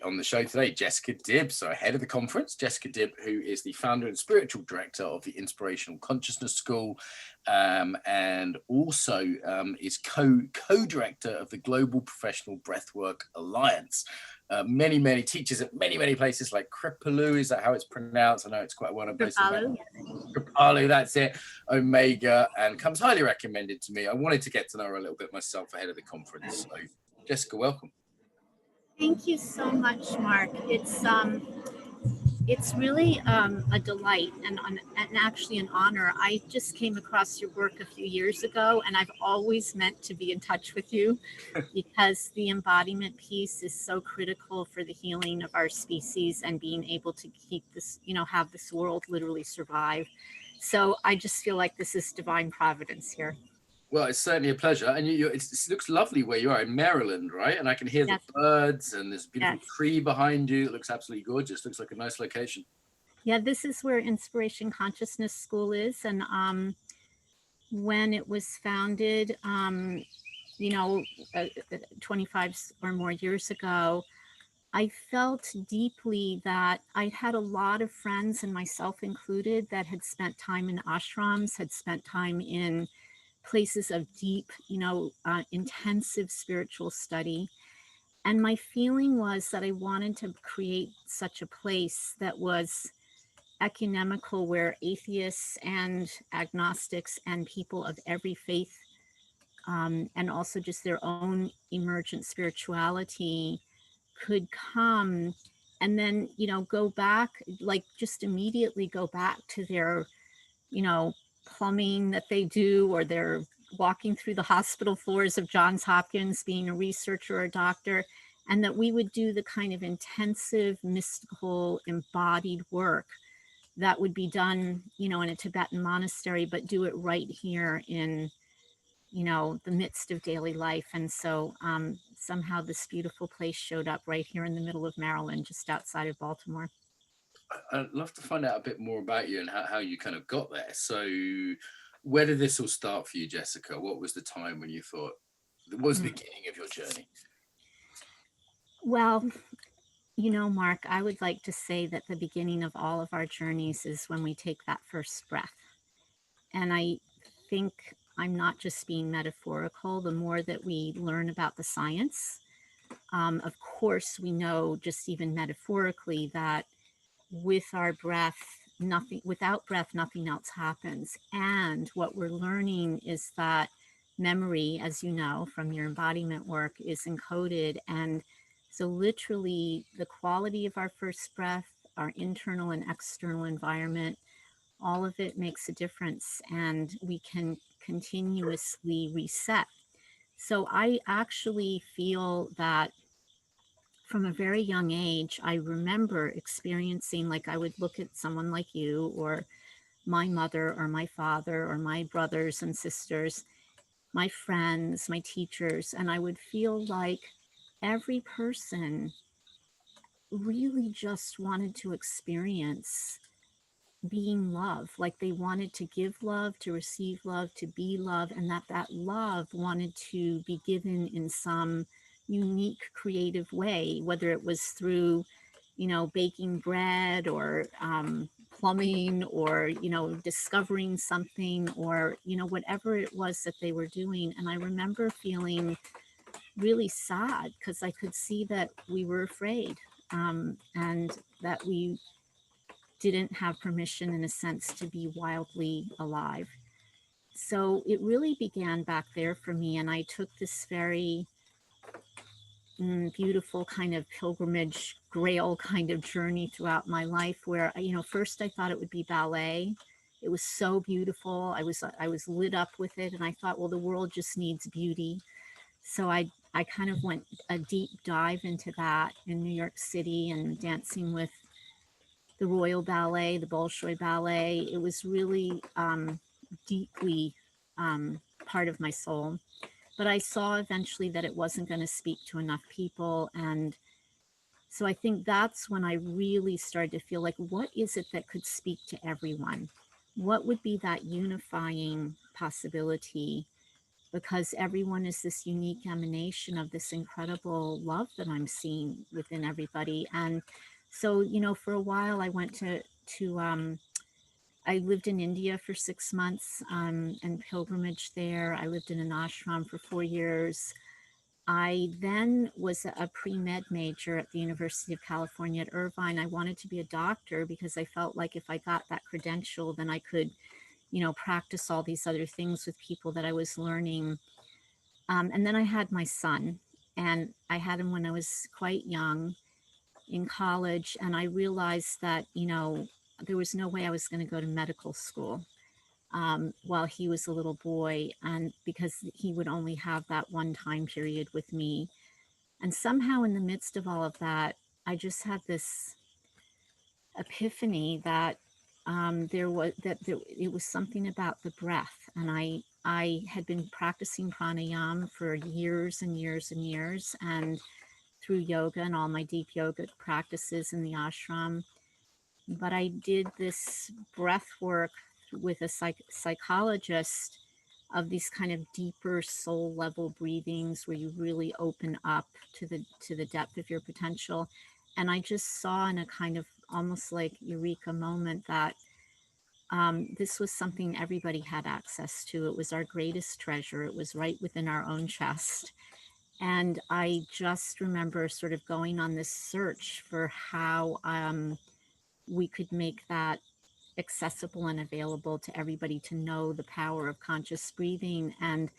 on the show today, Jessica Dibb, so ahead of the conference, Jessica Dibb, who is the founder and spiritual director of the Inspirational Consciousness School, and also is co-director of the Global Professional Breathwork Alliance. Many teachers at many places like Kripalu, is that how it's pronounced? I know it's quite a well-known place. Kripalu, that's it. Omega, and comes highly recommended to me. I wanted to get to know her a little bit myself ahead of the conference. So, Jessica, welcome. Thank you so much, Mark. It's really a delight and actually an honor. I just came across your work a few years ago, and I've always meant to be in touch with you because the embodiment piece is so critical for the healing of our species and being able to keep this, have this world literally survive. So I just feel like this is divine providence here. Well, it's certainly a pleasure. And it looks lovely where you are in Maryland, right? And I can hear the birds, and there's a beautiful tree behind you. It looks absolutely gorgeous. Looks like a nice location. Yeah, this is where Inspiration Consciousness School is. And when it was founded, 25 or more years ago, I felt deeply that I had a lot of friends, and myself included, that had spent time in ashrams, had spent time in places of deep, intensive spiritual study. And my feeling was that I wanted to create such a place that was ecumenical, where atheists and agnostics and people of every faith, and also just their own emergent spirituality, could come and then, go back, like just immediately go back to their, plumbing that they do, or they're walking through the hospital floors of Johns Hopkins, being a researcher or a doctor, and that we would do the kind of intensive, mystical, embodied work that would be done, in a Tibetan monastery, but do it right here in, the midst of daily life. And so somehow this beautiful place showed up right here in the middle of Maryland, just outside of Baltimore. I'd love to find out a bit more about you and how you kind of got there. So where did this all start for you, Jessica? What was the time when you thought, what was the beginning of your journey? Well, Mark, I would like to say that the beginning of all of our journeys is when we take that first breath. And I think I'm not just being metaphorical. The more that we learn about the science, of course, we know just even metaphorically that with our breath, without breath, nothing else happens. And what we're learning is that memory, as you know from your embodiment work, is encoded. And so literally the quality of our first breath, our internal and external environment, all of it makes a difference, and we can continuously reset. So I actually feel that from a very young age, I remember experiencing, like I would look at someone like you or my mother or my father or my brothers and sisters, my friends, my teachers, and I would feel like every person really just wanted to experience being love, like they wanted to give love, to receive love, to be love, and that love wanted to be given in some unique, creative way, whether it was through, baking bread or plumbing or, discovering something or, whatever it was that they were doing. And I remember feeling really sad because I could see that we were afraid, and that we didn't have permission, in a sense, to be wildly alive. So it really began back there for me. And I took this very beautiful kind of pilgrimage, grail kind of journey throughout my life where, first I thought it would be ballet. It was so beautiful. I was lit up with it. And I thought, well, the world just needs beauty. So I kind of went a deep dive into that in New York City and dancing with the Royal Ballet, the Bolshoi Ballet. It was really deeply part of my soul. But I saw eventually that it wasn't going to speak to enough people. And so I think that's when I really started to feel like, what is it that could speak to everyone? What would be that unifying possibility because everyone is this unique emanation of this incredible love that I'm seeing within everybody. And so, for a while I went to I lived in India for 6 months, and pilgrimage there. I lived in an ashram for 4 years. I then was a pre-med major at the University of California at Irvine. I wanted to be a doctor because I felt like if I got that credential, then I could, practice all these other things with people that I was learning. And then I had my son, and I had him when I was quite young in college. And I realized that, there was no way I was going to go to medical school while he was a little boy, and because he would only have that one time period with me. And somehow, in the midst of all of that, I just had this epiphany that it was something about the breath, and I had been practicing pranayama for years and years and years, and through yoga and all my deep yoga practices in the ashram. But I did this breath work with a psychologist of these kind of deeper soul level breathings where you really open up to the depth of your potential. And I just saw in a kind of almost like eureka moment that this was something everybody had access to. It was our greatest treasure. It was right within our own chest. And I just remember sort of going on this search for how we could make that accessible and available to everybody, to know the power of conscious breathing. And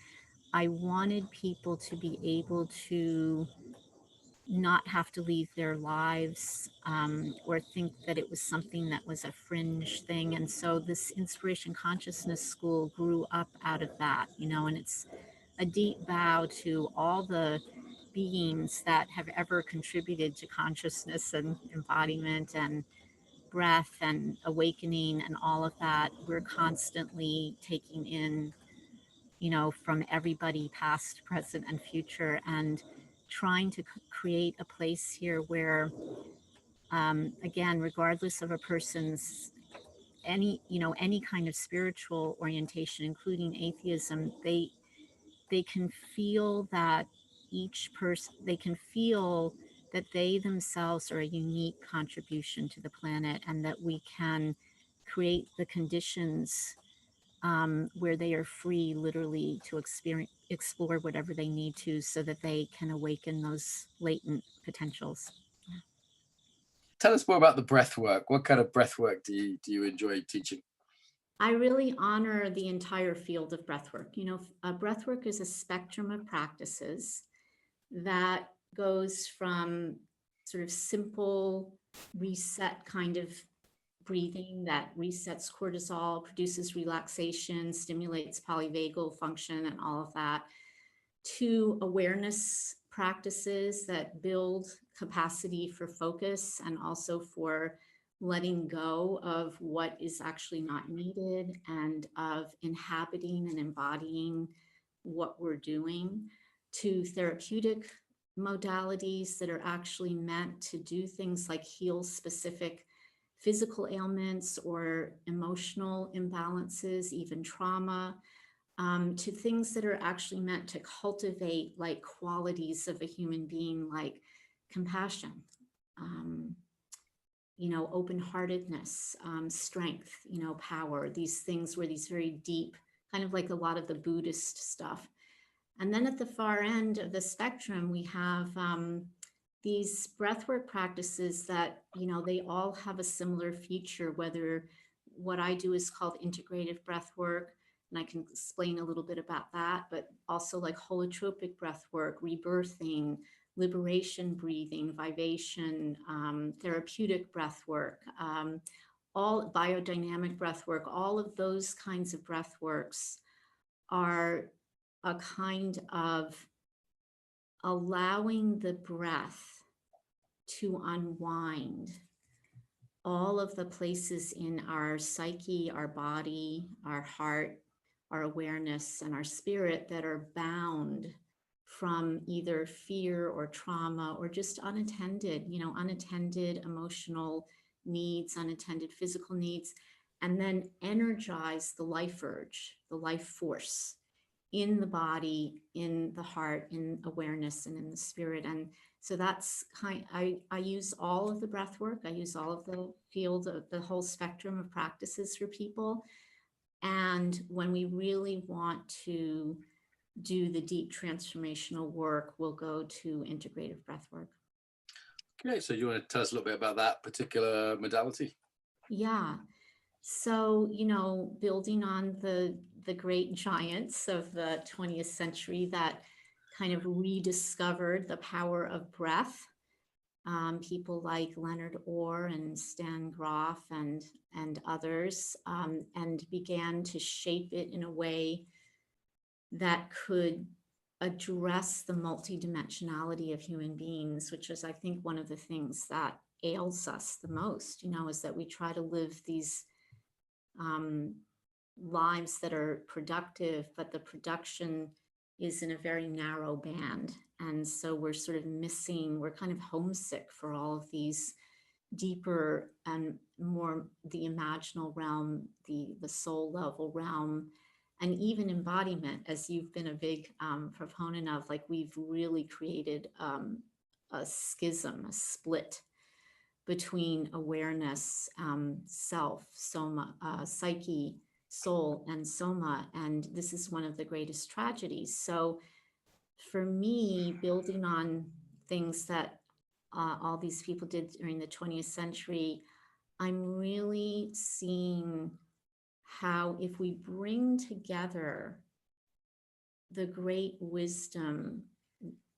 I wanted people to be able to not have to leave their lives or think that it was something that was a fringe thing. And so this Inspiration Consciousness School grew up out of that, and it's a deep bow to all the beings that have ever contributed to consciousness and embodiment and breath and awakening and all of that. We're constantly taking in, from everybody, past, present, and future, and trying to create a place here where, again, regardless of a person's any kind of spiritual orientation, including atheism, they can feel that they can feel that they themselves are a unique contribution to the planet, and that we can create the conditions where they are free, literally, to explore whatever they need to, so that they can awaken those latent potentials. Tell us more about the breath work. What kind of breath work do you enjoy teaching? I really honor the entire field of breathwork. Breathwork is a spectrum of practices that goes from sort of simple reset kind of breathing that resets cortisol, produces relaxation, stimulates polyvagal function and all of that, to awareness practices that build capacity for focus and also for letting go of what is actually not needed, and of inhabiting and embodying what we're doing, to therapeutic modalities that are actually meant to do things like heal specific physical ailments or emotional imbalances, even trauma, to things that are actually meant to cultivate like qualities of a human being, like compassion, um, open-heartedness, strength, power, these things were these very deep, kind of like a lot of the Buddhist stuff. And then at the far end of the spectrum, we have these breathwork practices that, they all have a similar feature, whether what I do is called integrative breathwork, and I can explain a little bit about that, but also like holotropic breathwork, rebirthing, liberation breathing, vivation, therapeutic breathwork, all biodynamic breathwork, all of those kinds of breathworks are a kind of allowing the breath to unwind all of the places in our psyche, our body, our heart, our awareness, and our spirit that are bound from either fear or trauma or just unattended, unattended emotional needs, unattended physical needs, and then energize the life urge, the life force in the body, in the heart, in awareness, and in the spirit. And so that's I use all of the breath work. I use all of the field of the whole spectrum of practices for people. And when we really want to do the deep transformational work, we'll go to integrative breath work. Okay, so you want to tell us a little bit about that particular modality? Yeah. So, building on the great giants of the 20th century that kind of rediscovered the power of breath, people like Leonard Orr and Stan Grof and others, and began to shape it in a way that could address the multidimensionality of human beings, which is, I think, one of the things that ails us the most, is that we try to live these um, lives that are productive, but the production is in a very narrow band. And so we're sort of missing, we're kind of homesick for all of these deeper and more the imaginal realm, the soul level realm, and even embodiment, as you've been a big proponent of. Like, we've really created a schism, a split between awareness, self, soma, psyche, soul, and soma. And this is one of the greatest tragedies. So for me, building on things that all these people did during the 20th century, I'm really seeing how, if we bring together the great wisdom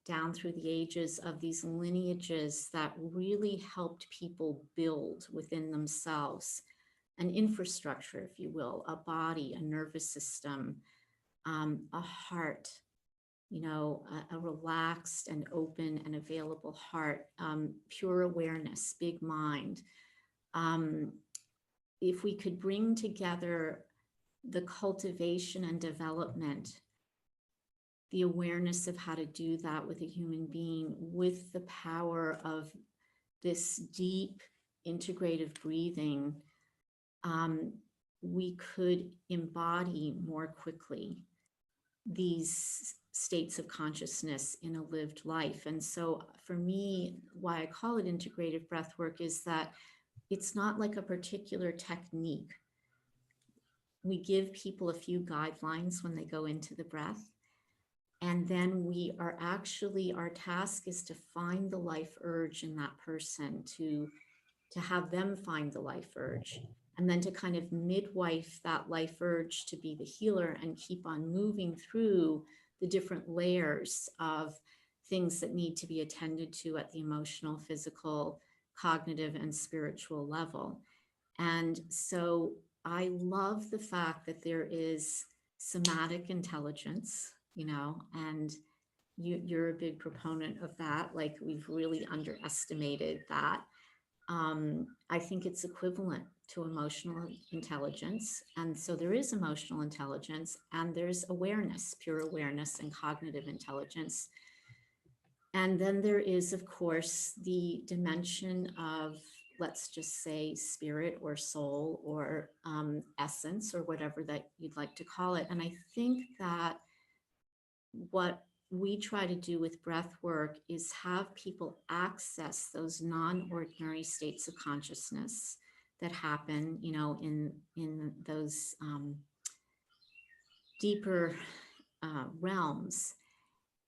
down through the ages of these lineages that really helped people build within themselves an infrastructure, if you will, a body, a nervous system, a heart, a relaxed and open and available heart, pure awareness, big mind. If we could bring together the cultivation and development, the awareness of how to do that with a human being, with the power of this deep integrative breathing, we could embody more quickly these states of consciousness in a lived life. And so for me, why I call it integrative breath work is that it's not like a particular technique. We give people a few guidelines when they go into the breath. And then our task is to find the life urge in that person, to have them find the life urge, and then to kind of midwife that life urge to be the healer and keep on moving through the different layers of things that need to be attended to at the emotional, physical, cognitive, and spiritual level. And so I love the fact that there is somatic intelligence, and you're a big proponent of that. Like, we've really underestimated that. I think it's equivalent to emotional intelligence. And so there is emotional intelligence, and there's awareness, pure awareness, and cognitive intelligence. And then there is, of course, the dimension of, let's just say, spirit or soul or essence, or whatever that you'd like to call it. And I think that what we try to do with breath work is have people access those non-ordinary states of consciousness that happen, in those deeper realms.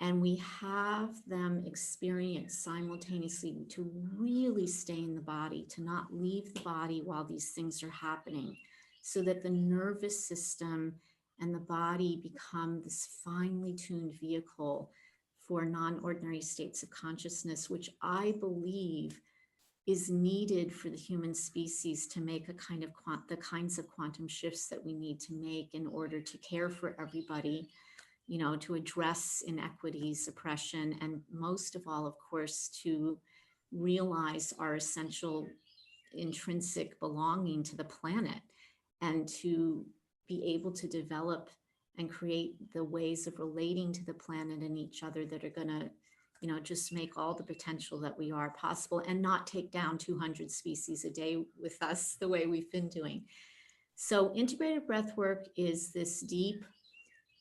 And we have them experience simultaneously, to really stay in the body, to not leave the body while these things are happening, so that the nervous system and the body become this finely tuned vehicle for non-ordinary states of consciousness, which I believe is needed for the human species to make the kinds of quantum shifts that we need to make in order to care for everybody, to address inequities, oppression, and most of all, of course, to realize our essential intrinsic belonging to the planet, and to be able to develop and create the ways of relating to the planet and each other that are going to, just make all the potential that we are possible, and not take down 200 species a day with us the way we've been doing. So integrative breath work is this deep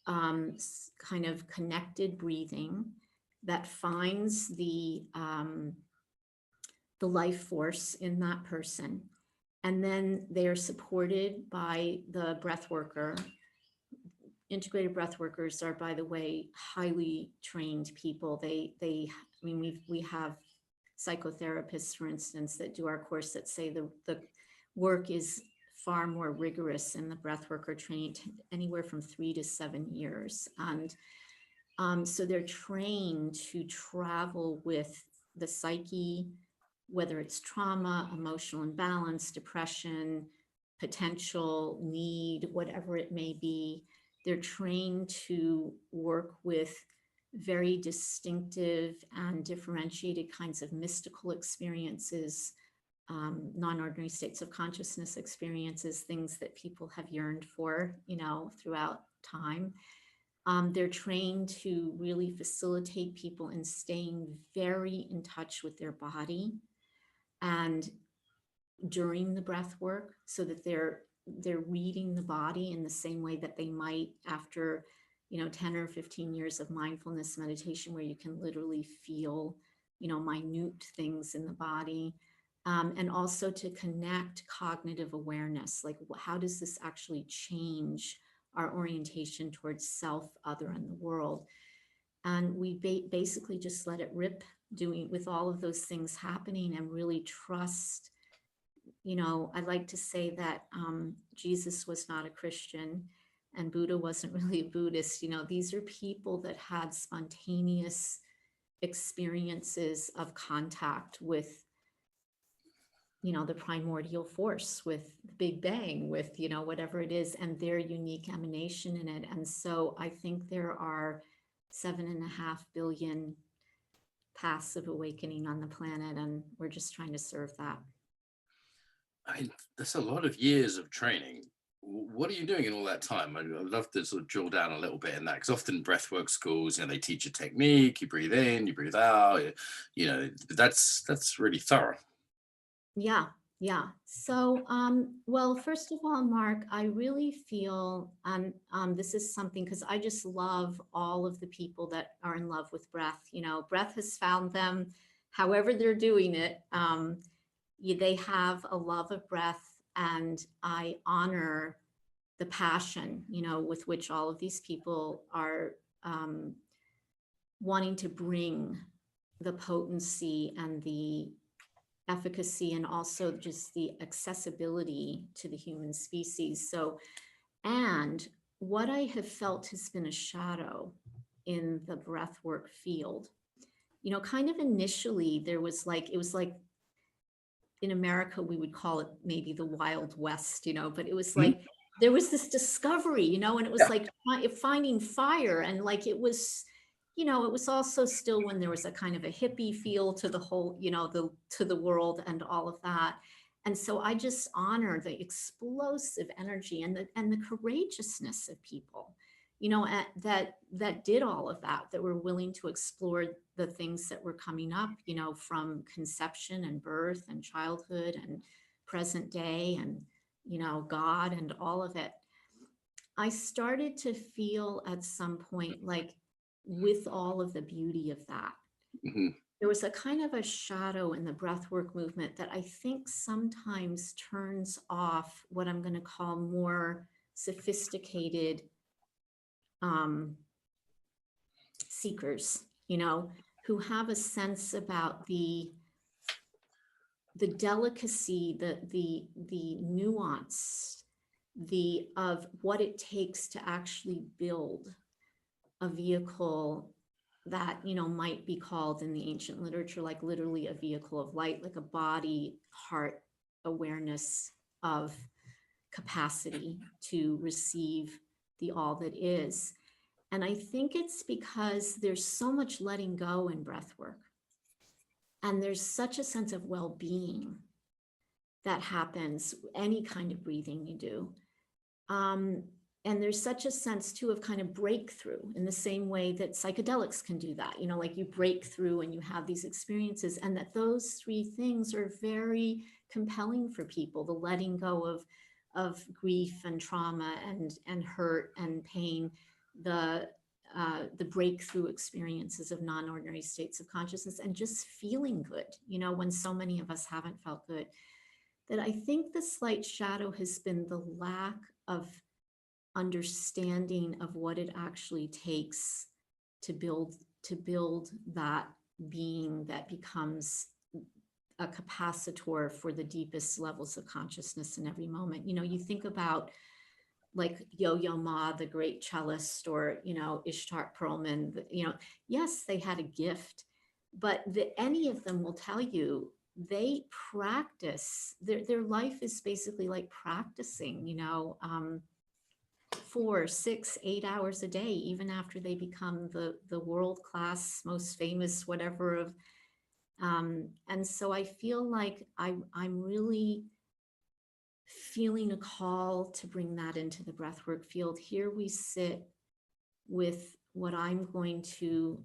kind of connected breathing that finds the life force in that person. And then they are supported by the breath worker. Integrated breath workers are, by the way, highly trained people. I mean, we have psychotherapists, for instance, that do our course that say the work is far more rigorous in the breath worker training, anywhere from 3 to 7 years. And so they're trained to travel with the psyche, whether it's trauma, emotional imbalance, depression, potential need, whatever it may be. They're trained to work with very distinctive and differentiated kinds of mystical experiences, non-ordinary states of consciousness experiences, things that people have yearned for, throughout time. They're trained to really facilitate people in staying very in touch with their body and during the breath work, so that they're reading the body in the same way that they might after 10 or 15 years of mindfulness meditation, where you can literally feel minute things in the body. And also to connect cognitive awareness, like how does this actually change our orientation towards self, other, and the world. And we basically just let it rip, doing with all of those things happening, and really trust. I like to say that Jesus was not a Christian and Buddha wasn't really a Buddhist. These are people that had spontaneous experiences of contact with the primordial force, with the Big Bang, with whatever it is, and their unique emanation in it. And so I think there are 7.5 billion paths of awakening on the planet, and we're just trying to serve that. I mean, that's a lot of years of training. What are you doing in all that time? I'd love to sort of drill down a little bit in that, because often breathwork schools, they teach a technique, you breathe in, you breathe out, that's really thorough. Yeah. So, well, first of all, Mark, I really feel, this is something, because I just love all of the people that are in love with breath. Breath has found them, however they're doing it. They have a love of breath, and I honor the passion, with which all of these people are wanting to bring the potency and the efficacy, and also just the accessibility to the human species. So, and what I have felt has been a shadow in the breathwork field, kind of initially there was it was like, in America, we would call it maybe the Wild West, but it was like, there was this discovery, and it was like finding fire. And it was, it was also still when there was a kind of a hippie feel to the whole, to the world and all of that. And so I just honor the explosive energy and the courageousness of people, that did all of that were willing to explore the things that were coming up, from conception and birth and childhood and present day and, God and all of it. I started to feel at some point, with all of the beauty of that, there was a kind of a shadow in the breathwork movement that I think sometimes turns off what I'm going to call more sophisticated seekers, who have a sense about the delicacy, the nuance, of what it takes to actually build a vehicle that, might be called in the ancient literature, like literally a vehicle of light, like a body, heart awareness of capacity to receive the all that is. And I think it's because there's so much letting go in breath work. And there's such a sense of well-being that happens, any kind of breathing you do. And there's such a sense too of kind of breakthrough, in the same way that psychedelics can do that, like you break through and you have these experiences, and that those three things are very compelling for people: the letting go of grief and trauma and hurt and pain, the breakthrough experiences of non-ordinary states of consciousness, and just feeling good, you know, when so many of us haven't felt good. That I think the slight shadow has been the lack of understanding of what it actually takes to build that being that becomes a capacitor for the deepest levels of consciousness in every moment. You know, you think about like Yo-Yo Ma, the great cellist, or, you know, Ishtar Perlman, you know, yes, they had a gift, but any of them will tell you they practice, their life is basically like practicing, you know, 4, 6, 8 hours a day, even after they become the world-class, most famous, whatever of, and so I feel like I'm really feeling a call to bring that into the breathwork field. Here we sit with what I'm going to,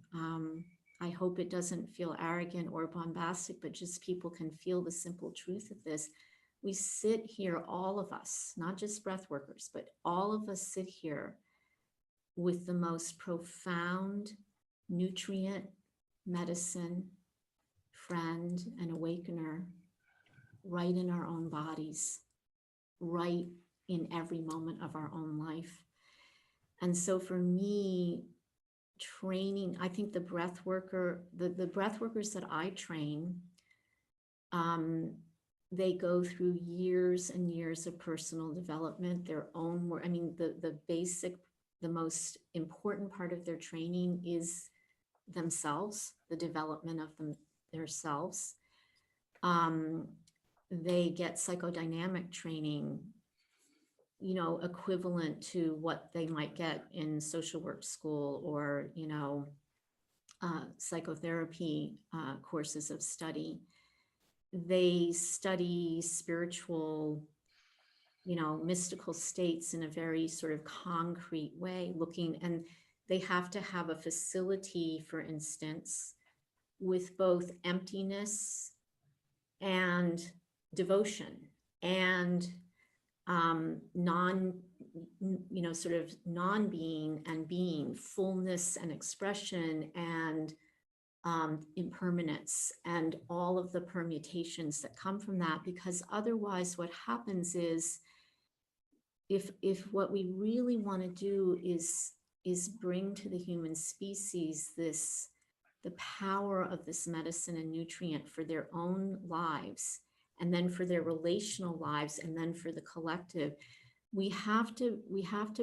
I hope it doesn't feel arrogant or bombastic, but just people can feel the simple truth of this. We sit here, all of us, not just breath workers, but all of us sit here with the most profound nutrient, medicine, friend, and awakener right in our own bodies, right in every moment of our own life. And so for me, training, I think the breath worker, the breath workers that I train, they go through years and years of personal development, their own work. I mean, the basic, the most important part of their training is themselves, the development of themselves. They get psychodynamic training, you know, equivalent to what they might get in social work school, or, you know, psychotherapy courses of study. They study spiritual, you know, mystical states in a very sort of concrete way, looking, and they have to have a facility, for instance, with both emptiness and devotion and you know, sort of non-being and being, fullness and expression, and impermanence, and all of the permutations that come from that. Because otherwise what happens is, if what we really want to do is bring to the human species this, the power of this medicine and nutrient for their own lives, and then for their relational lives, and then for the collective, we have to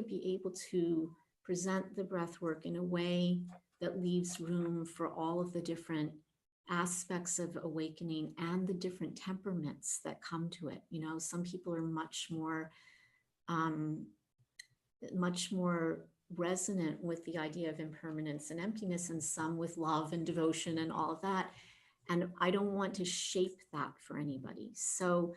be able to present the breath work in a way that leaves room for all of the different aspects of awakening and the different temperaments that come to it. You know, some people are much more resonant with the idea of impermanence and emptiness, and some with love and devotion and all of that. And I don't want to shape that for anybody. So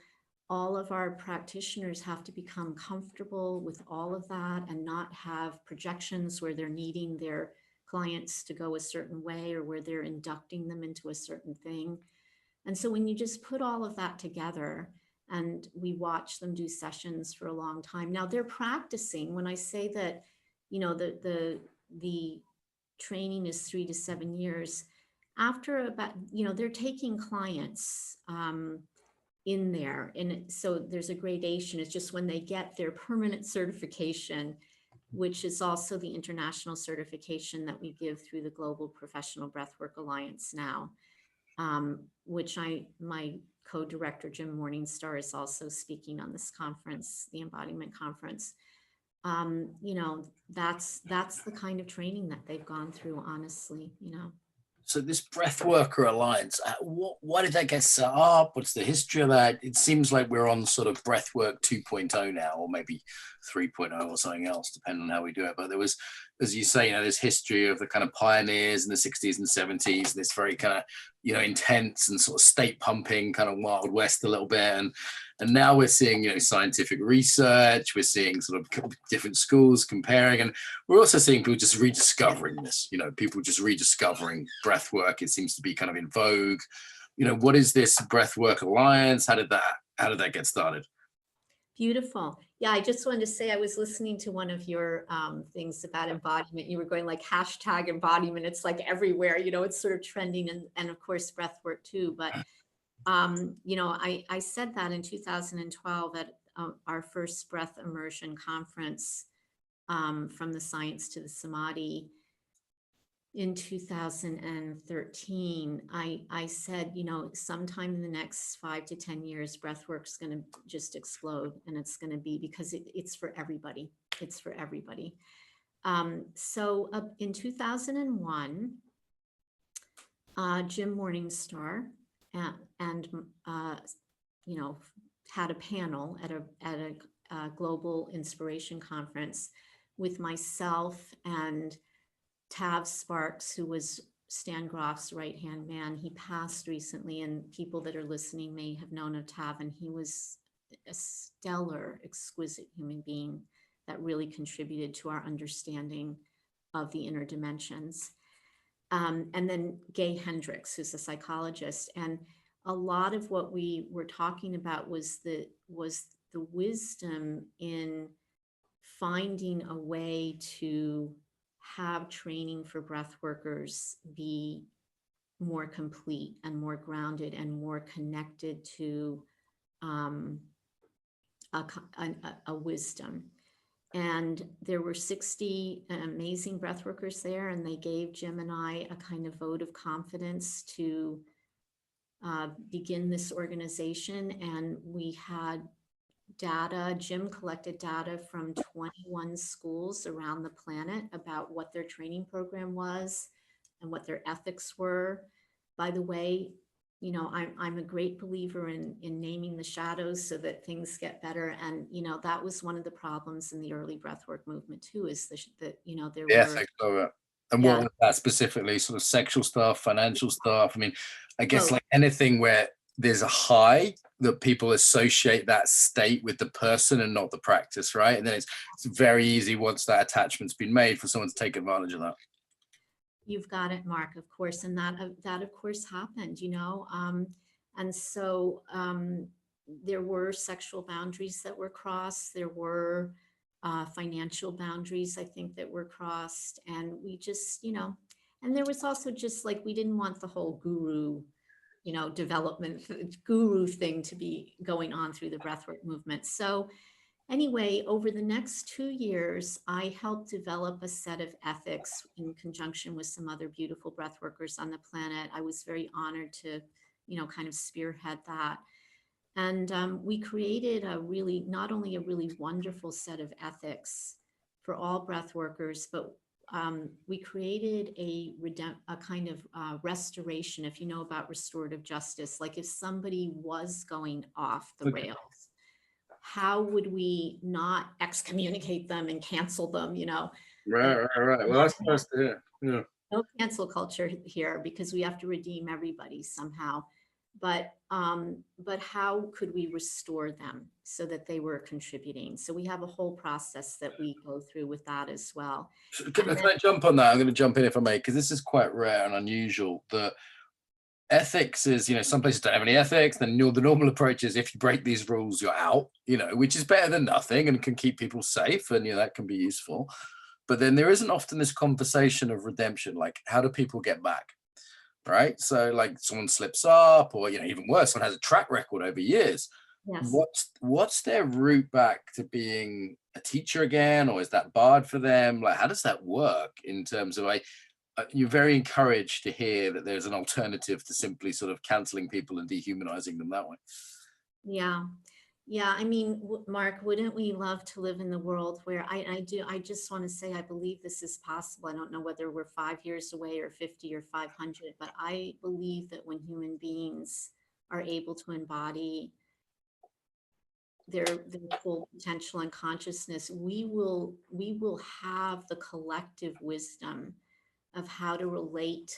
all of our practitioners have to become comfortable with all of that, and not have projections where they're needing their clients to go a certain way, or where they're inducting them into a certain thing. And so when you just put all of that together, and we watch them do sessions for a long time. Now they're practicing. When I say that, you know, the training is 3 to 7 years, after about, you know, they're taking clients in there. And so there's a gradation. It's just when they get their permanent certification, which is also the international certification that we give through the Global Professional Breathwork Alliance now, which my co-director, Jim Morningstar, is also speaking on this conference, the Embodiment Conference. You know, that's the kind of training that they've gone through, honestly, you know. So this Breathworker Alliance, why did that get set up? What's the history of that? It seems like we're on sort of Breathwork 2.0 now, or maybe 3.0 or something else, depending on how we do it. But there was, as you say, you know, this history of the kind of pioneers in the 60s and 70s, and this very kind of, you know, intense and sort of state pumping kind of Wild West a little bit. And now we're seeing, you know, scientific research, we're seeing sort of different schools comparing, and we're also seeing people just rediscovering this, you know, people just rediscovering breath work. It seems to be kind of in vogue. You know, what is this Breathwork Alliance? How did that get started? Beautiful. Yeah, I just wanted to say I was listening to one of your things about embodiment. You were going like hashtag embodiment. It's like everywhere, you know, it's sort of trending, and of course breath work too. But you know, I said that in 2012 at our first breath immersion conference, from the science to the samadhi. In 2013, I said, you know, sometime in the next 5 to 10 years, breathwork's going to just explode, and it's going to be because it's for everybody. It's for everybody. So in 2001, Jim Morningstar and you know, had a panel at a global inspiration conference with myself and Tav Sparks, who was Stan Groff's right-hand man. He passed recently, and people that are listening may have known of Tav, and he was a stellar, exquisite human being that really contributed to our understanding of the inner dimensions. And then Gay Hendricks, who's a psychologist. And a lot of what we were talking about was the wisdom in finding a way to have training for breath workers be more complete and more grounded and more connected to a wisdom. And there were 60 amazing breath workers there, and they gave Jim and I a kind of vote of confidence to begin this organization. And we had data. Jim collected data from 21 schools around the planet about what their training program was and what their ethics were. By the way, you know, I'm a great believer in naming the shadows so that things get better. And, you know, that was one of the problems in the early breathwork movement too, is that, you know, there The were, ethics of it. And what yeah, was that specifically? Sort of sexual stuff, financial stuff? I mean, I guess both. like anything where there's a high that people associate that state with the person and not the practice, right? And then it's very easy once that attachment's been made for someone to take advantage of that. You've got it, Mark, of course. And that of course happened, you know. And so there were sexual boundaries that were crossed. There were financial boundaries, I think, that were crossed. And we just, you know, and there was also just like, we didn't want the whole guru, you know, development guru thing to be going on through the breathwork movement. So anyway, over the next 2 years, I helped develop a set of ethics in conjunction with some other beautiful breath workers on the planet. I was very honored to, you know, kind of spearhead that. And we created a really, not only a really wonderful set of ethics for all breath workers, but we created a kind of restoration, if you know about restorative justice, like if somebody was going off the Okay. rails, how would we not excommunicate them and cancel them, you know? Right, right, right. Well, that's nice to hear. Yeah. No cancel culture here because we have to redeem everybody somehow. But how could we restore them so that they were contributing? So we have a whole process that we go through with that as well. So And can then, I jump on that? I'm going to jump in if I may, because this is quite rare and unusual. That ethics is, you know, some places don't have any ethics. Then the normal approach is if you break these rules, you're out, you know, which is better than nothing and can keep people safe. And, you know, that can be useful. But then there isn't often this conversation of redemption, like how do people get back? Right. So like someone slips up or, you know, even worse, someone has a track record over years. yes. What's their route back to being a teacher again? Or is that barred for them? Like, how does that work in terms of like, you're very encouraged to hear that there's an alternative to simply sort of canceling people and dehumanizing them that way. Yeah. Yeah. I mean, Mark, wouldn't we love to live in the world where I just want to say, I believe this is possible. I don't know whether we're 5 years away or 50 or 500, but I believe that when human beings are able to embody their full potential and consciousness, we will have the collective wisdom of how to relate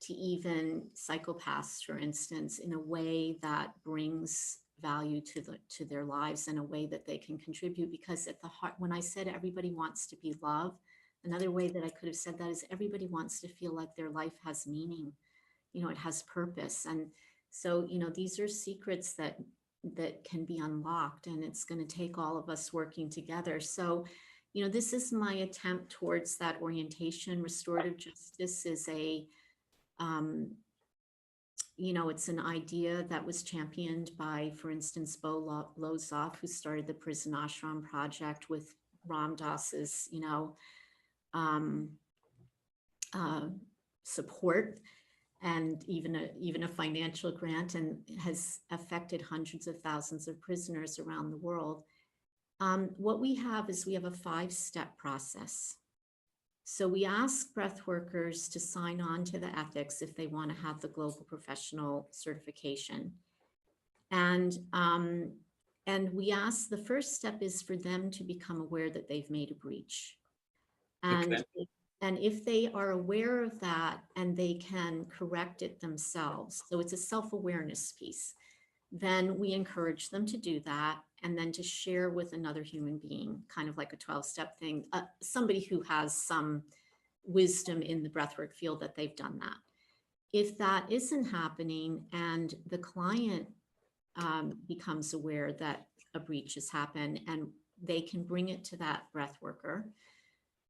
to even psychopaths, for instance, in a way that brings value to their lives in a way that they can contribute. Because at the heart, when I said everybody wants to be loved, another way that I could have said that is everybody wants to feel like their life has meaning, you know, it has purpose. And so, you know, these are secrets that that can be unlocked, and it's going to take all of us working together. So, this is my attempt towards that orientation. Restorative justice is it's an idea that was championed by, for instance, Bo Lozoff, who started the Prison Ashram Project with Ram Dass's, um, uh, support, and even a financial grant, and has affected hundreds of thousands of prisoners around the world. What we have is we have a 5-step process. So we ask breath workers to sign on to the ethics if they want to have the Global Professional certification. And we ask, the first step is for them to become aware that they've made a breach. And Okay. And if they are aware of that and they can correct it themselves, so it's a self-awareness piece, then we encourage them to do that, and then to share with another human being, kind of like a 12-step thing, somebody who has some wisdom in the breathwork field that they've done that. If that isn't happening and the client becomes aware that a breach has happened, and they can bring it to that breath worker.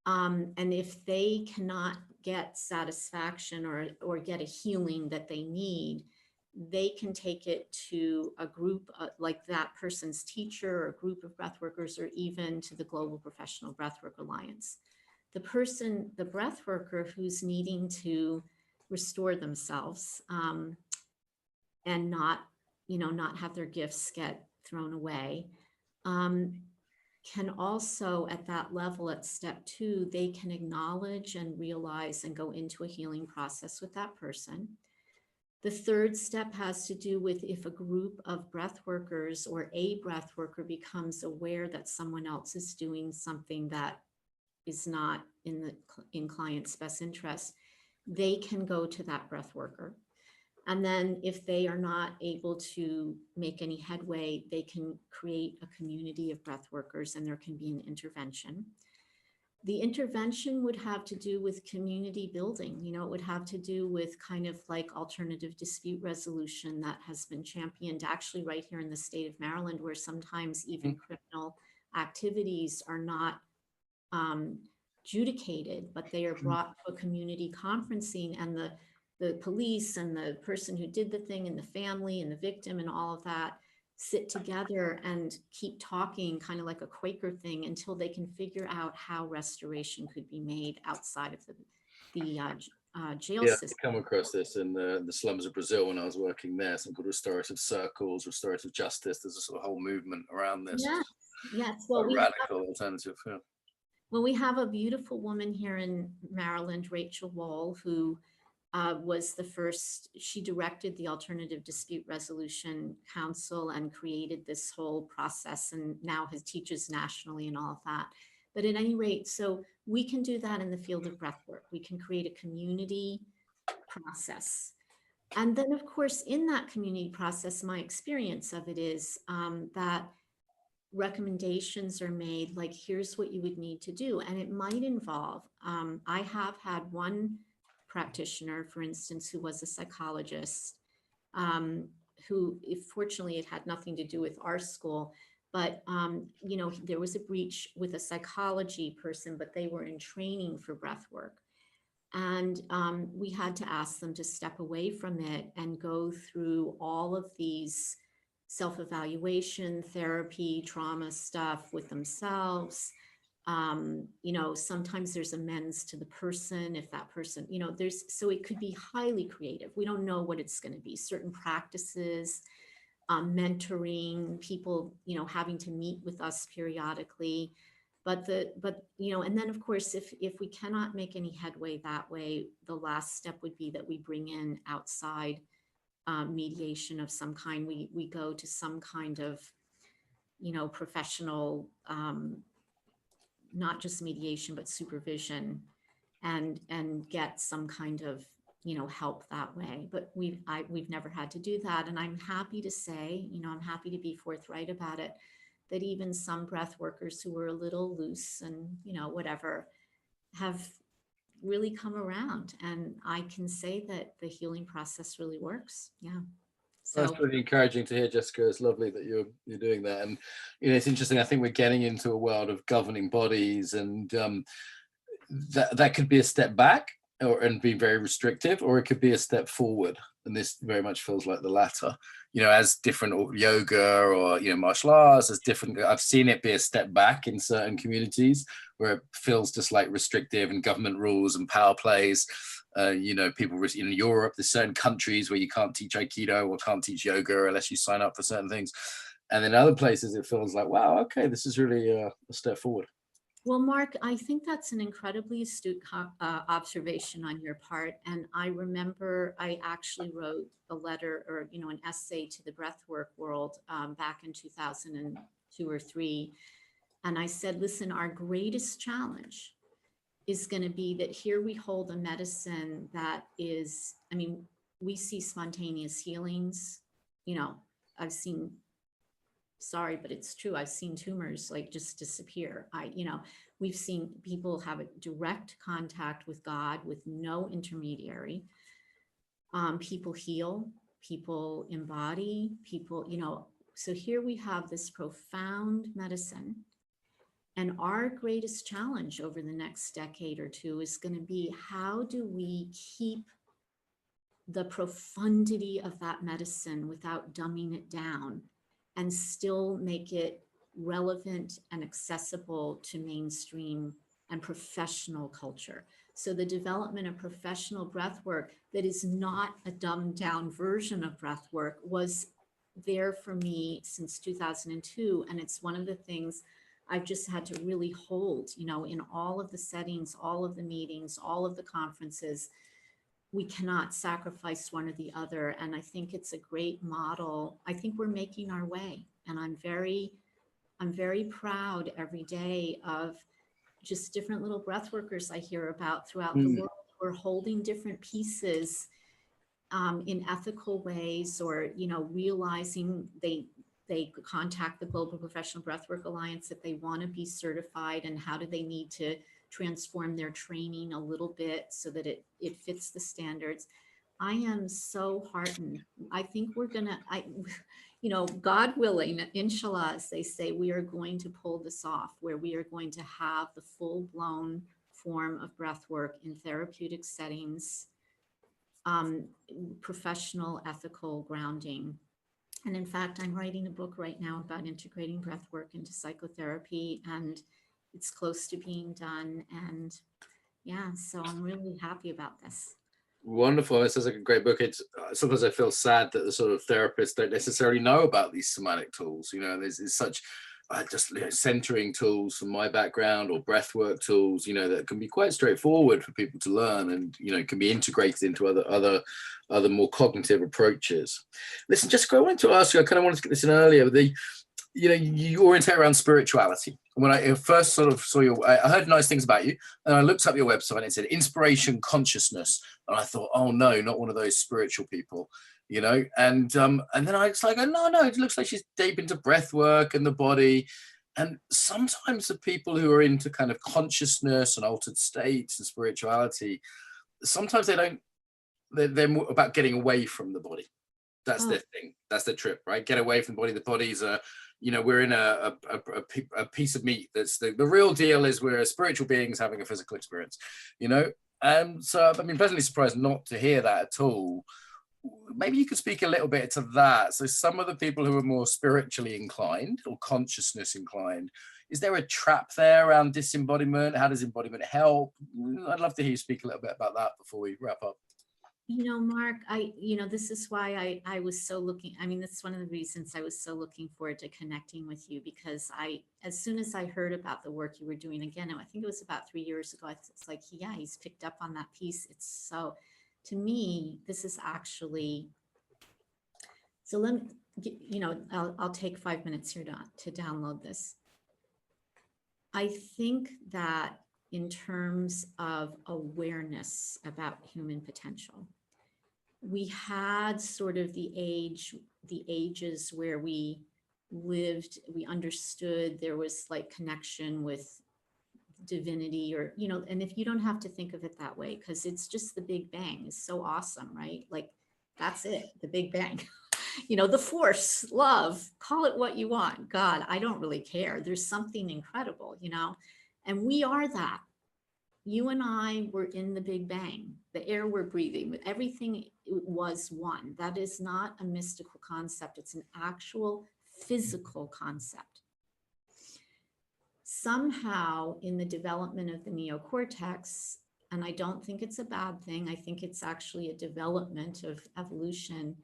And if they cannot get satisfaction or get a healing that they need, they can take it to a group like that person's teacher, or a group of breath workers, or even to the Global Professional Breathwork Alliance. The breath worker who's needing to restore themselves, and not have their gifts get thrown away, can also, at that level, at step 2, they can acknowledge and realize and go into a healing process with that person. The 3rd step has to do with if a group of breath workers or a breath worker becomes aware that someone else is doing something that is not in client's best interest, they can go to that breath worker. And then if they are not able to make any headway, they can create a community of breath workers, and there can be an intervention. The intervention would have to do with community building. It would have to do with kind of like alternative dispute resolution that has been championed actually right here in the state of Maryland, where sometimes even criminal activities are not adjudicated, but they are brought to a community conferencing, and the police and the person who did the thing and the family and the victim and all of that sit together and keep talking, kind of like a Quaker thing, until they can figure out how restoration could be made outside of the jail Yeah, system. I come across this in the slums of Brazil when I was working there, something called restorative circles, restorative justice. There's a sort of whole movement around this. Yes. Well, radical alternative. Yeah. Well, we have a beautiful woman here in Maryland, Rachel Wohl, who was the first. She directed the Alternative Dispute Resolution Council and created this whole process, and now teaches nationally and all of that. But at any rate, so we can do that in the field of breathwork. We can create a community process. And then, of course, in that community process, my experience of it is that recommendations are made, like, here's what you would need to do. And it might involve, I have had one practitioner, for instance, who was a psychologist, who, fortunately, it had nothing to do with our school, but, there was a breach with a psychology person, but they were in training for breath work. And we had to ask them to step away from it and go through all of these self-evaluation, therapy, trauma stuff with themselves. Sometimes there's amends to the person if that person, so it could be highly creative. We don't know what it's going to be. Certain practices, mentoring, people, having to meet with us periodically. But and then, of course, if we cannot make any headway that way, the last step would be that we bring in outside mediation of some kind. We go to some kind of, professional, not just mediation, but supervision, and get some kind of, help that way. But we've never had to do that. And I'm happy to say, I'm happy to be forthright about it, that even some breath workers who were a little loose and, whatever, have really come around. And I can say that the healing process really works. Yeah. That's So really encouraging to hear, Jessica. It's lovely that you're doing that, and it's interesting. I think we're getting into a world of governing bodies, and that could be a step back, and be very restrictive, or it could be a step forward. And this very much feels like the latter. As different yoga or martial arts, as different. I've seen it be a step back in certain communities where it feels just like restrictive and government rules and power plays. People in Europe, there's certain countries where you can't teach Aikido or can't teach yoga unless you sign up for certain things. And in other places, it feels like, wow, okay, this is really a step forward. well, Mark, I think that's an incredibly astute observation on your part. And I remember I actually wrote a letter or, an essay to the breathwork world back in 2002 or three. And I said, listen, our greatest challenge is going to be that here we hold a medicine that is, we see spontaneous healings. I've seen, sorry, but it's true. I've seen tumors like just disappear. We've seen people have a direct contact with God with no intermediary. People heal, people embody, so here we have this profound medicine. And our greatest challenge over the next decade or two is going to be, how do we keep the profundity of that medicine without dumbing it down and still make it relevant and accessible to mainstream and professional culture? So the development of professional breathwork that is not a dumbed down version of breathwork was there for me since 2002. And it's one of the things I've just had to really hold, in all of the settings, all of the meetings, all of the conferences. We cannot sacrifice one or the other. And I think it's a great model. I think we're making our way. And I'm very proud every day of just different little breath workers I hear about throughout the world who are holding different pieces in ethical ways, or, realizing they contact the Global Professional Breathwork Alliance if they want to be certified, and how do they need to transform their training a little bit so that it fits the standards. I am so heartened. I think we're gonna, God willing, inshallah, as they say, we are going to pull this off, where we are going to have the full-blown form of breath work in therapeutic settings, professional, ethical grounding. And in fact, I'm writing a book right now about integrating breath work into psychotherapy, and it's close to being done. And yeah, so I'm really happy about this. Wonderful. This is like a great book. It's sometimes I feel sad that the sort of therapists don't necessarily know about these somatic tools. There's such just centering tools from my background, or breathwork tools, that can be quite straightforward for people to learn, and can be integrated into other more cognitive approaches. Listen, Jessica, I wanted to ask you. I kind of wanted to get this in earlier. You orientate around spirituality. When I first sort of saw I heard nice things about you, and I looked up your website and it said inspiration consciousness, and I thought, oh no, not one of those spiritual people, and then I was like, oh, no, it looks like she's deep into breath work and the body. And sometimes the people who are into kind of consciousness and altered states and spirituality, sometimes they're more about getting away from the body. That's their thing. That's their trip, right? Get away from the body. The body's we're in a piece of meat. That's the real deal. Is we're spiritual beings having a physical experience, so I've been pleasantly surprised not to hear that at all. Maybe you could speak a little bit to that. So some of the people who are more spiritually inclined or consciousness inclined, is there a trap there around disembodiment? How does embodiment help? I'd love to hear you speak a little bit about that before we wrap up. Mark, this is why I was so looking, that's one of the reasons I was so looking forward to connecting with you, because as soon as I heard about the work you were doing, again, I think it was about 3 years ago, it's like, yeah, he's picked up on that piece. It's so, to me, this is actually, so let me, I'll take 5 minutes here to download this. I think that in terms of awareness about human potential, we had sort of the ages where we lived, we understood there was like connection with divinity, or, and if you don't have to think of it that way, because it's just the Big Bang is so awesome, right? Like, that's it, the Big Bang. you know, the force, love, call it what you want. God, I don't really care. There's something incredible, you know, and we are that. You and I were in the Big Bang, the air we're breathing, everything was one. That is not a mystical concept. It's an actual physical concept. Somehow in the development of the neocortex, and I don't think it's a bad thing, I think it's actually a development of evolution,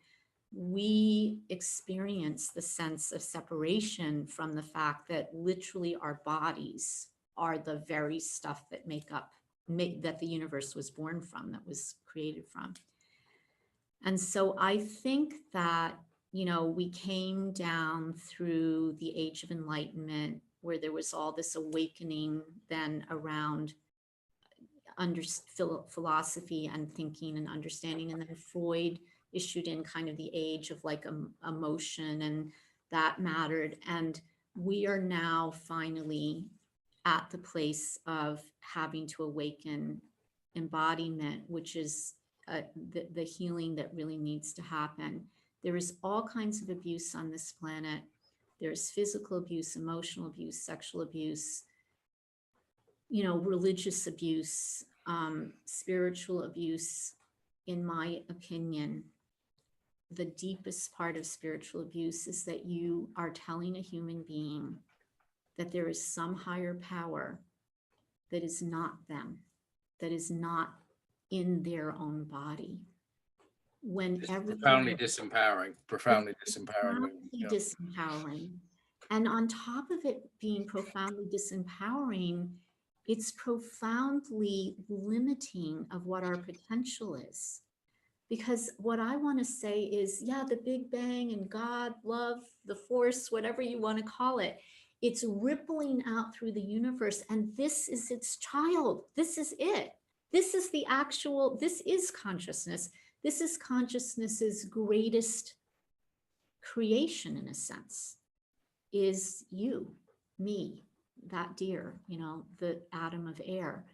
we experience the sense of separation from the fact that literally our bodies are the very stuff that that the universe was born from, that was created from. And so I think that, you know, we came down through the Age of Enlightenment, where there was all this awakening then around philosophy and thinking and understanding. And then Freud issued in kind of the age of like emotion, and that mattered. And we are now finally at the place of having to awaken embodiment, which is the healing that really needs to happen. There is all kinds of abuse on this planet. There's physical abuse, emotional abuse, sexual abuse, you know, religious abuse, spiritual abuse. In my opinion, the deepest part of spiritual abuse is that you are telling a human being that there is some higher power that is not them, that is not in their own body. When profoundly disempowering, profoundly disempowering. Yeah. Disempowering. And on top of it being profoundly disempowering, it's profoundly limiting of what our potential is. Because what I want to say is, yeah, the Big Bang and God, love, the force, whatever you want to call it, it's rippling out through the universe. And this is its child. This is it. This is the actual, this is consciousness. This is consciousness's greatest creation, in a sense, is you, me, that deer, you know, the atom of air.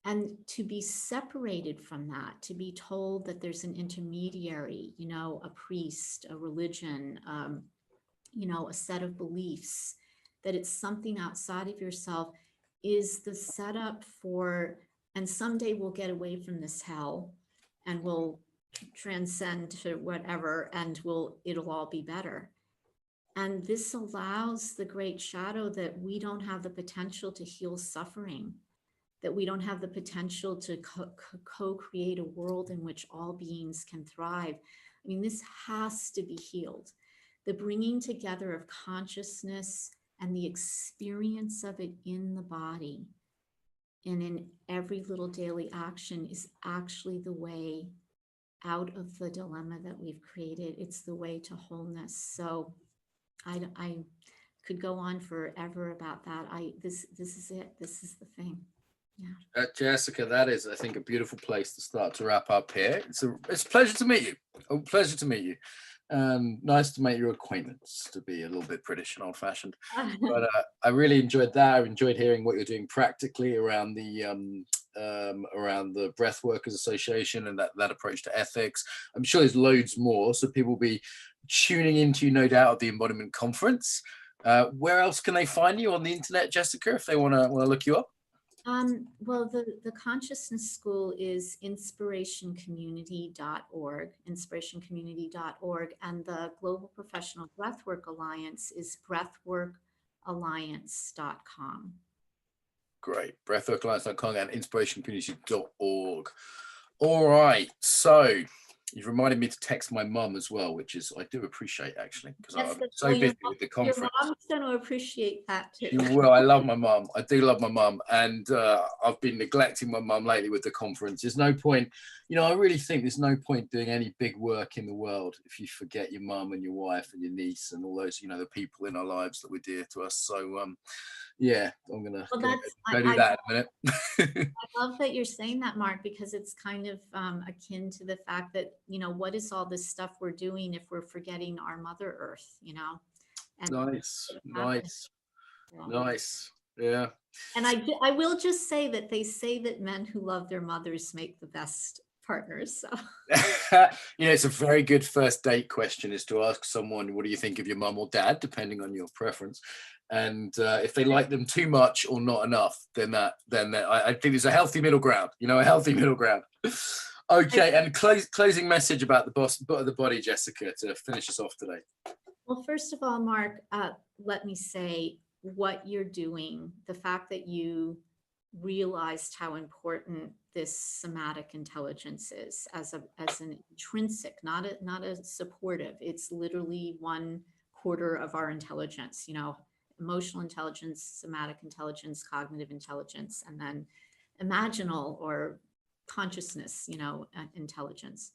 And to be separated from that, to be told that there's an intermediary, you know, a priest, a religion, you know, a set of beliefs, that it's something outside of yourself, is the setup for, and someday we'll get away from this hell and we'll transcend to whatever, and it'll all be better. And this allows the great shadow that we don't have the potential to heal suffering, that we don't have the potential to co-create a world in which all beings can thrive. I mean, this has to be healed. The bringing together of consciousness and the experience of it in the body and in every little daily action is actually the way out of the dilemma that we've created. It's the way to wholeness. So I could go on forever about that. This is it. This is the thing. Yeah. Jessica, that is, I think, a beautiful place to start to wrap up here. It's a pleasure to meet you. A pleasure to meet you. Nice to make your acquaintance, to be a little bit British and old-fashioned. But I really enjoyed that. I enjoyed hearing what you're doing practically around the Breathworkers Association and that approach to ethics. I'm sure there's loads more, so people will be tuning into, no doubt, at the Embodiment conference. Where else can they find you on the internet, Jessica, if they want to look you up? Well, the Consciousness School is inspirationcommunity.org, inspirationcommunity.org, and the Global Professional Breathwork Alliance is breathworkalliance.com. Great. breathworkalliance.com and inspirationcommunity.org. All right. So you've reminded me to text my mum as well, which is, I do appreciate, actually, because I'm so busy with the conference. Your mom's going to appreciate that too. You will. I love my mum. I do love my mum. And I've been neglecting my mum lately with the conference. There's no point, you know, I really think there's no point doing any big work in the world if you forget your mum and your wife and your niece and all those, you know, the people in our lives that were dear to us. So, yeah, I'm going to go do that in a minute. I love that you're saying that, Mark, because it's kind of akin to the fact that, you know, what is all this stuff we're doing if we're forgetting our Mother Earth, you know? And nice. Yeah. And I will just say that they say that men who love their mothers make the best partners. So. It's a very good first date question, is to ask someone, what do you think of your mum or dad, depending on your preference. And if they like them too much or not enough, then I think there's a healthy middle ground, a healthy middle ground. Okay, and closing message about the body, Jessica, to finish us off today. Well, first of all, Mark, let me say what you're doing, the fact that you realized how important this somatic intelligence is as an intrinsic, not a supportive. It's literally 1/4 of our intelligence, emotional intelligence, somatic intelligence, cognitive intelligence, and then imaginal or consciousness, intelligence.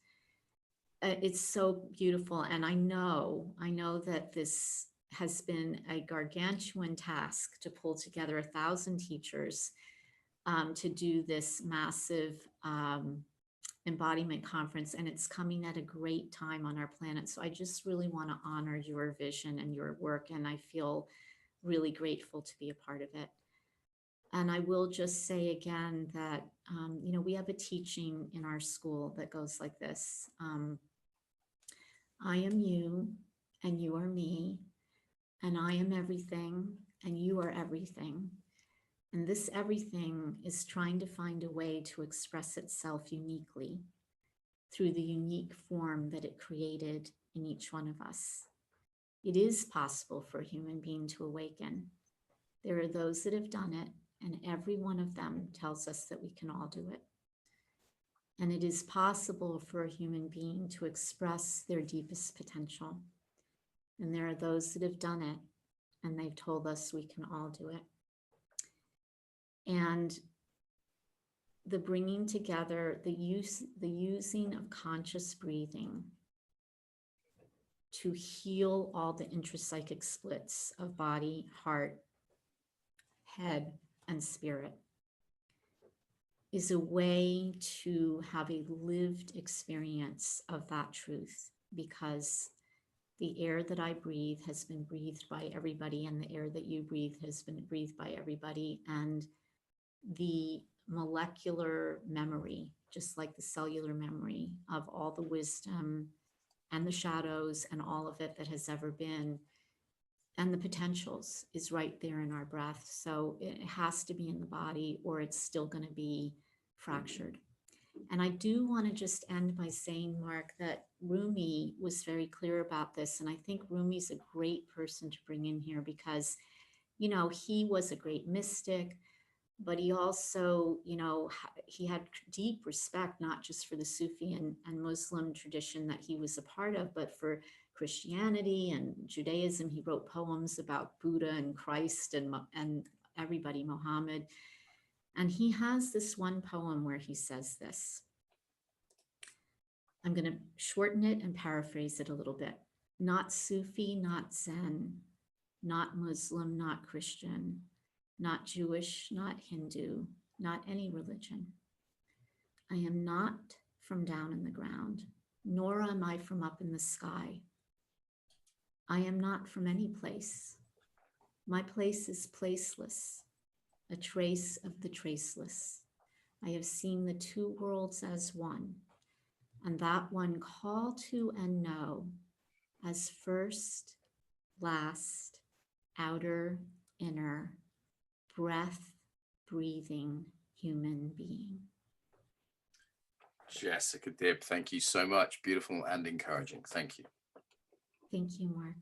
It's so beautiful. And I know that this has been a gargantuan task to pull together 1,000 teachers to do this massive embodiment conference. And it's coming at a great time on our planet. So I just really want to honor your vision and your work. And I feel really grateful to be a part of it. And I will just say again that, we have a teaching in our school that goes like this. I am you, and you are me, and I am everything, and you are everything. And this everything is trying to find a way to express itself uniquely through the unique form that it created in each one of us. It is possible for a human being to awaken. There are those that have done it, and every one of them tells us that we can all do it. And it is possible for a human being to express their deepest potential. And there are those that have done it, and they've told us we can all do it. And the bringing together, the using of conscious breathing to heal all the intrapsychic splits of body, heart, head, and spirit is a way to have a lived experience of that truth, because the air that I breathe has been breathed by everybody, and the air that you breathe has been breathed by everybody. And the molecular memory, just like the cellular memory of all the wisdom and the shadows and all of it that has ever been, and the potentials, is right there in our breath. So it has to be in the body, or it's still going to be fractured. And I do want to just end by saying, Mark, that Rumi was very clear about this. And I think Rumi's a great person to bring in here because, he was a great mystic, but he also, he had deep respect, not just for the Sufi and Muslim tradition that he was a part of, but for Christianity and Judaism. He wrote poems about Buddha and Christ and everybody, Muhammad. And he has this one poem where he says this. I'm going to shorten it and paraphrase it a little bit. Not Sufi, not Zen, not Muslim, not Christian, not Jewish, not Hindu, not any religion. I am not from down in the ground, nor am I from up in the sky. I am not from any place. My place is placeless, a trace of the traceless. I have seen the two worlds as one, and that one call to and know as first, last, outer, inner, breath, breathing human being. Jessica Dibb, thank you so much. Beautiful and encouraging. Thank you. Thank you, Mark.